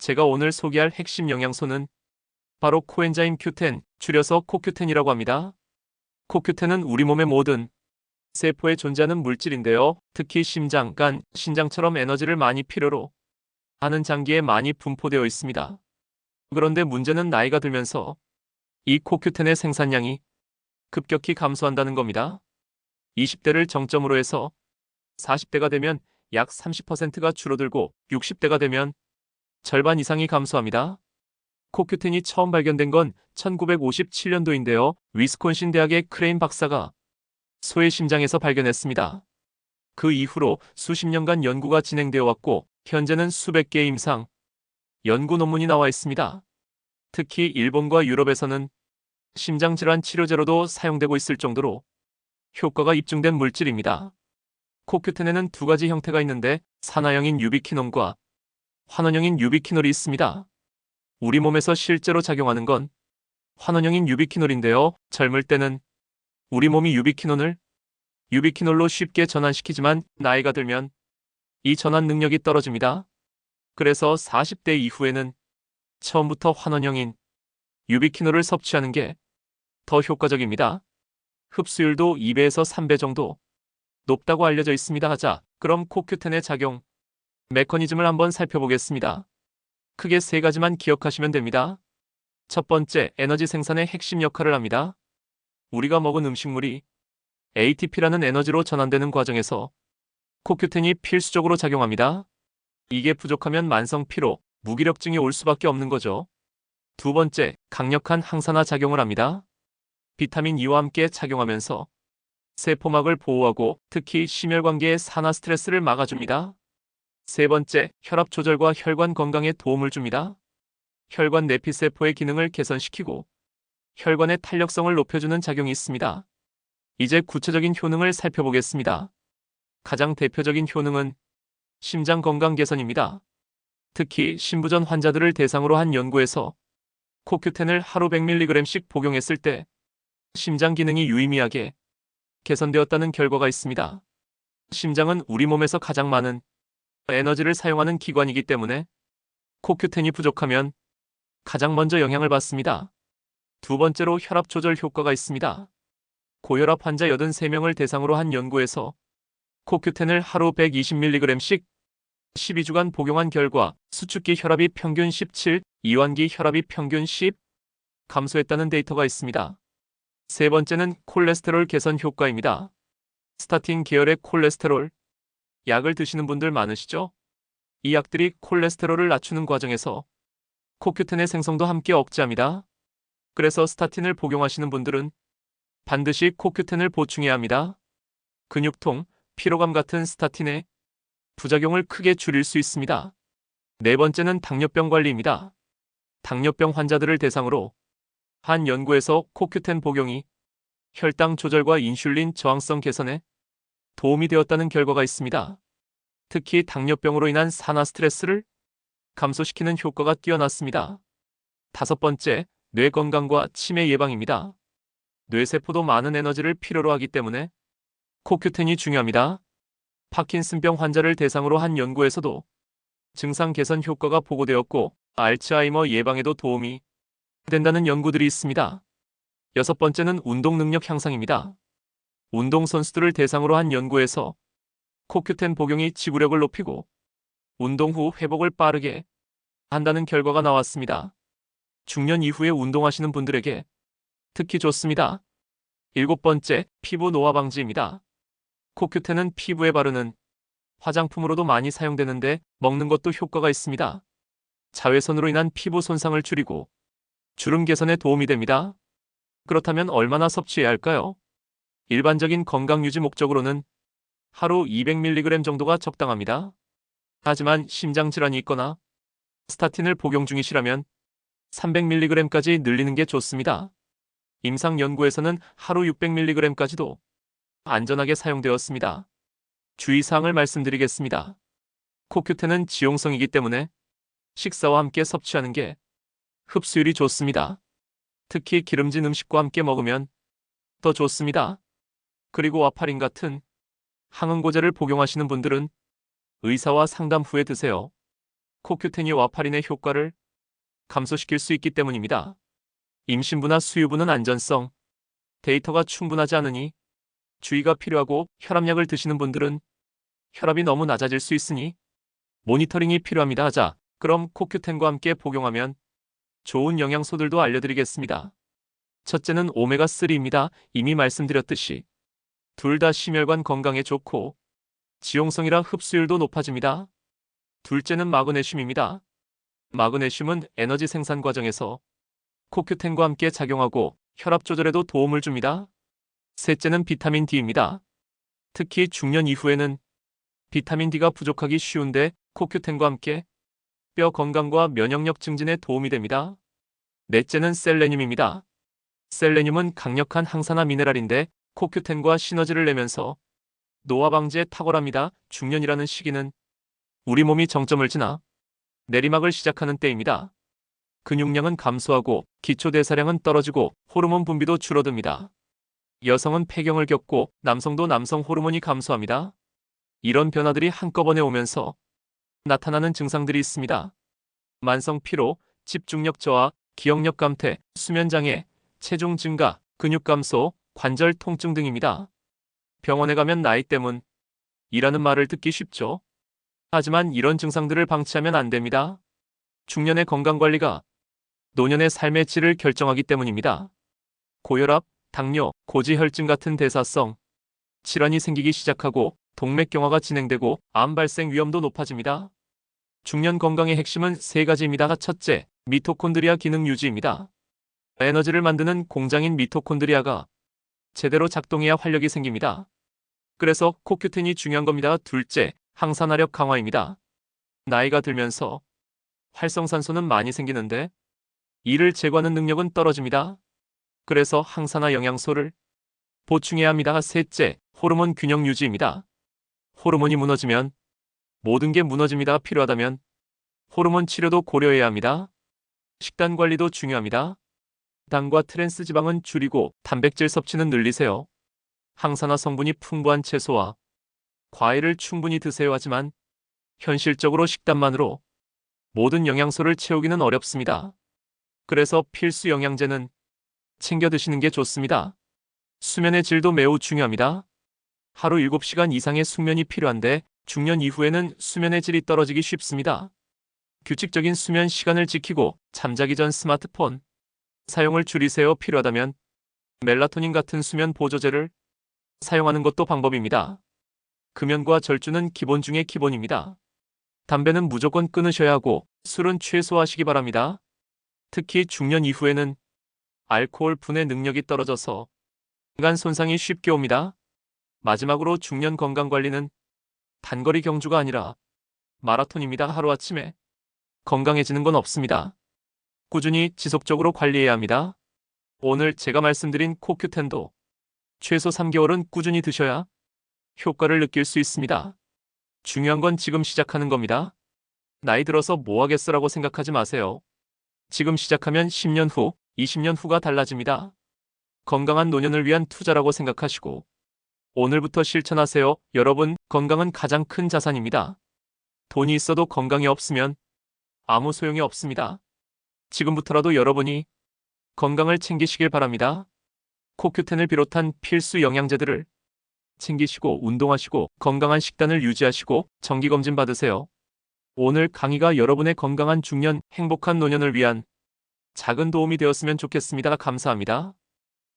제가 오늘 소개할 핵심 영양소는 바로 코엔자임 Q10, 줄여서 코큐텐이라고 합니다. 코큐텐은 우리 몸의 모든 세포에 존재하는 물질인데요. 특히 심장, 간, 신장처럼 에너지를 많이 필요로 하는 장기에 많이 분포되어 있습니다. 그런데 문제는 나이가 들면서 이 코큐텐의 생산량이 급격히 감소한다는 겁니다. 20대를 정점으로 해서 40대가 되면 약 30%가 줄어들고 60대가 되면 절반 이상이 감소합니다. 코큐텐이 처음 발견된 건 1957년도인데요. 위스콘신 대학의 크레인 박사가 소의 심장에서 발견했습니다. 그 이후로 수십 년간 연구가 진행되어 왔고 현재는 수백 개의 임상 연구 논문이 나와 있습니다. 특히 일본과 유럽에서는 심장질환 치료제로도 사용되고 있을 정도로 효과가 입증된 물질입니다. 코큐텐에는 두 가지 형태가 있는데 산화형인 유비퀴놀과 환원형인 유비퀴놀이 있습니다. 우리 몸에서 실제로 작용하는 건 환원형인 유비퀴놀인데요. 젊을 때는 우리 몸이 유비퀴놀로 쉽게 전환시키지만 나이가 들면 이 전환 능력이 떨어집니다. 그래서 40대 이후에는 처음부터 환원형인 유비퀴놀을 섭취하는 게 더 효과적입니다. 흡수율도 2배에서 3배 정도 높다고 알려져 있습니다. 자, 그럼 코큐텐의 작용 메커니즘을 한번 살펴보겠습니다. 크게 세 가지만 기억하시면 됩니다. 첫 번째, 에너지 생산의 핵심 역할을 합니다. 우리가 먹은 음식물이 ATP라는 에너지로 전환되는 과정에서 코큐텐이 필수적으로 작용합니다. 이게 부족하면 만성 피로, 무기력증이 올 수밖에 없는 거죠. 두 번째, 강력한 항산화 작용을 합니다. 비타민 E와 함께 작용하면서 세포막을 보호하고 특히 심혈관계의 산화 스트레스를 막아줍니다. 세 번째, 혈압 조절과 혈관 건강에 도움을 줍니다. 혈관 내피세포의 기능을 개선시키고 혈관의 탄력성을 높여주는 작용이 있습니다. 이제 구체적인 효능을 살펴보겠습니다. 가장 대표적인 효능은 심장 건강 개선입니다. 특히 신부전 환자들을 대상으로 한 연구에서 코큐텐을 하루 100mg씩 복용했을 때 심장 기능이 유의미하게 개선되었다는 결과가 있습니다. 심장은 우리 몸에서 가장 많은 에너지를 사용하는 기관이기 때문에 코큐텐이 부족하면 가장 먼저 영향을 받습니다. 두 번째로 혈압 조절 효과가 있습니다. 고혈압 환자 83명을 대상으로 한 연구에서 코큐텐을 하루 120mg씩 12주간 복용한 결과 수축기 혈압이 평균 17, 이완기 혈압이 평균 10 감소했다는 데이터가 있습니다. 세 번째는 콜레스테롤 개선 효과입니다. 스타틴 계열의 콜레스테롤 약을 드시는 분들 많으시죠? 이 약들이 콜레스테롤을 낮추는 과정에서 코큐텐의 생성도 함께 억제합니다. 그래서 스타틴을 복용하시는 분들은 반드시 코큐텐을 보충해야 합니다. 근육통, 피로감 같은 스타틴의 부작용을 크게 줄일 수 있습니다. 네 번째는 당뇨병 관리입니다. 당뇨병 환자들을 대상으로 한 연구에서 코큐텐 복용이 혈당 조절과 인슐린 저항성 개선에 도움이 되었다는 결과가 있습니다. 특히 당뇨병으로 인한 산화 스트레스를 감소시키는 효과가 뛰어났습니다. 다섯 번째, 뇌 건강과 치매 예방입니다. 뇌세포도 많은 에너지를 필요로 하기 때문에 코큐텐이 중요합니다. 파킨슨병 환자를 대상으로 한 연구에서도 증상 개선 효과가 보고되었고 알츠하이머 예방에도 도움이 된다는 연구들이 있습니다. 여섯 번째는 운동 능력 향상입니다. 운동선수들을 대상으로 한 연구에서 코큐텐 복용이 지구력을 높이고 운동 후 회복을 빠르게 한다는 결과가 나왔습니다. 중년 이후에 운동하시는 분들에게 특히 좋습니다. 일곱 번째, 피부 노화 방지입니다. 코큐텐은 피부에 바르는 화장품으로도 많이 사용되는데 먹는 것도 효과가 있습니다. 자외선으로 인한 피부 손상을 줄이고 주름 개선에 도움이 됩니다. 그렇다면 얼마나 섭취해야 할까요? 일반적인 건강 유지 목적으로는 하루 200mg 정도가 적당합니다. 하지만 심장 질환이 있거나 스타틴을 복용 중이시라면 300mg까지 늘리는 게 좋습니다. 임상 연구에서는 하루 600mg까지도 안전하게 사용되었습니다. 주의사항을 말씀드리겠습니다. 코큐텐은 지용성이기 때문에 식사와 함께 섭취하는 게 흡수율이 좋습니다. 특히 기름진 음식과 함께 먹으면 더 좋습니다. 그리고 와파린 같은 항응고제를 복용하시는 분들은 의사와 상담 후에 드세요. 코큐텐이 와파린의 효과를 감소시킬 수 있기 때문입니다. 임신부나 수유부는 안전성 데이터가 충분하지 않으니 주의가 필요하고 혈압약을 드시는 분들은 혈압이 너무 낮아질 수 있으니 모니터링이 필요합니다. 자, 그럼 코큐텐과 함께 복용하면 좋은 영양소들도 알려드리겠습니다. 첫째는 오메가3입니다. 이미 말씀드렸듯이 둘 다 심혈관 건강에 좋고 지용성이라 흡수율도 높아집니다. 둘째는 마그네슘입니다. 마그네슘은 에너지 생산 과정에서 코큐텐과 함께 작용하고 혈압 조절에도 도움을 줍니다. 셋째는 비타민 D입니다. 특히 중년 이후에는 비타민 D가 부족하기 쉬운데 코큐텐과 함께 뼈 건강과 면역력 증진에 도움이 됩니다. 넷째는 셀레늄입니다. 셀레늄은 강력한 항산화 미네랄인데 코큐텐과 시너지를 내면서 노화 방지에 탁월합니다. 중년이라는 시기는 우리 몸이 정점을 지나 내리막을 시작하는 때입니다. 근육량은 감소하고 기초대사량은 떨어지고 호르몬 분비도 줄어듭니다. 여성은 폐경을 겪고 남성도 남성 호르몬이 감소합니다. 이런 변화들이 한꺼번에 오면서 나타나는 증상들이 있습니다. 만성 피로, 집중력 저하, 기억력 감퇴, 수면 장애, 체중 증가, 근육 감소, 관절 통증 등입니다. 병원에 가면 나이 때문이라는 말을 듣기 쉽죠. 하지만 이런 증상들을 방치하면 안 됩니다. 중년의 건강관리가 노년의 삶의 질을 결정하기 때문입니다. 고혈압, 당뇨, 고지혈증 같은 대사성 질환이 생기기 시작하고 동맥경화가 진행되고 암 발생 위험도 높아집니다. 중년 건강의 핵심은 세 가지입니다. 첫째, 미토콘드리아 기능 유지입니다. 에너지를 만드는 공장인 미토콘드리아가 제대로 작동해야 활력이 생깁니다. 그래서 코큐텐이 중요한 겁니다. 둘째, 항산화력 강화입니다. 나이가 들면서 활성산소는 많이 생기는데 이를 제거하는 능력은 떨어집니다. 그래서 항산화 영양소를 보충해야 합니다. 셋째, 호르몬 균형 유지입니다. 호르몬이 무너지면 모든 게 무너집니다. 필요하다면 호르몬 치료도 고려해야 합니다. 식단 관리도 중요합니다. 당과 트랜스 지방은 줄이고 단백질 섭취는 늘리세요. 항산화 성분이 풍부한 채소와 과일을 충분히 드세요. 하지만 현실적으로 식단만으로 모든 영양소를 채우기는 어렵습니다. 그래서 필수 영양제는 챙겨 드시는 게 좋습니다. 수면의 질도 매우 중요합니다. 하루 7시간 이상의 숙면이 필요한데 중년 이후에는 수면의 질이 떨어지기 쉽습니다. 규칙적인 수면 시간을 지키고 잠자기 전 스마트폰 사용을 줄이세요. 필요하다면 멜라토닌 같은 수면 보조제를 사용하는 것도 방법입니다. 금연과 절주는 기본 중의 기본입니다. 담배는 무조건 끊으셔야 하고 술은 최소화하시기 바랍니다. 특히 중년 이후에는 알코올 분해 능력이 떨어져서 간 손상이 쉽게 옵니다. 마지막으로 중년 건강관리는 단거리 경주가 아니라 마라톤입니다. 하루아침에 건강해지는 건 없습니다. 꾸준히 지속적으로 관리해야 합니다. 오늘 제가 말씀드린 코큐텐도 최소 3개월은 꾸준히 드셔야 효과를 느낄 수 있습니다. 중요한 건 지금 시작하는 겁니다. 나이 들어서 뭐 하겠어라고 생각하지 마세요. 지금 시작하면 10년 후, 20년 후가 달라집니다. 건강한 노년을 위한 투자라고 생각하시고 오늘부터 실천하세요. 여러분, 건강은 가장 큰 자산입니다. 돈이 있어도 건강이 없으면 아무 소용이 없습니다. 지금부터라도 여러분이 건강을 챙기시길 바랍니다. 코큐텐을 비롯한 필수 영양제들을 챙기시고 운동하시고 건강한 식단을 유지하시고 정기검진 받으세요. 오늘 강의가 여러분의 건강한 중년, 행복한 노년을 위한 작은 도움이 되었으면 좋겠습니다. 감사합니다.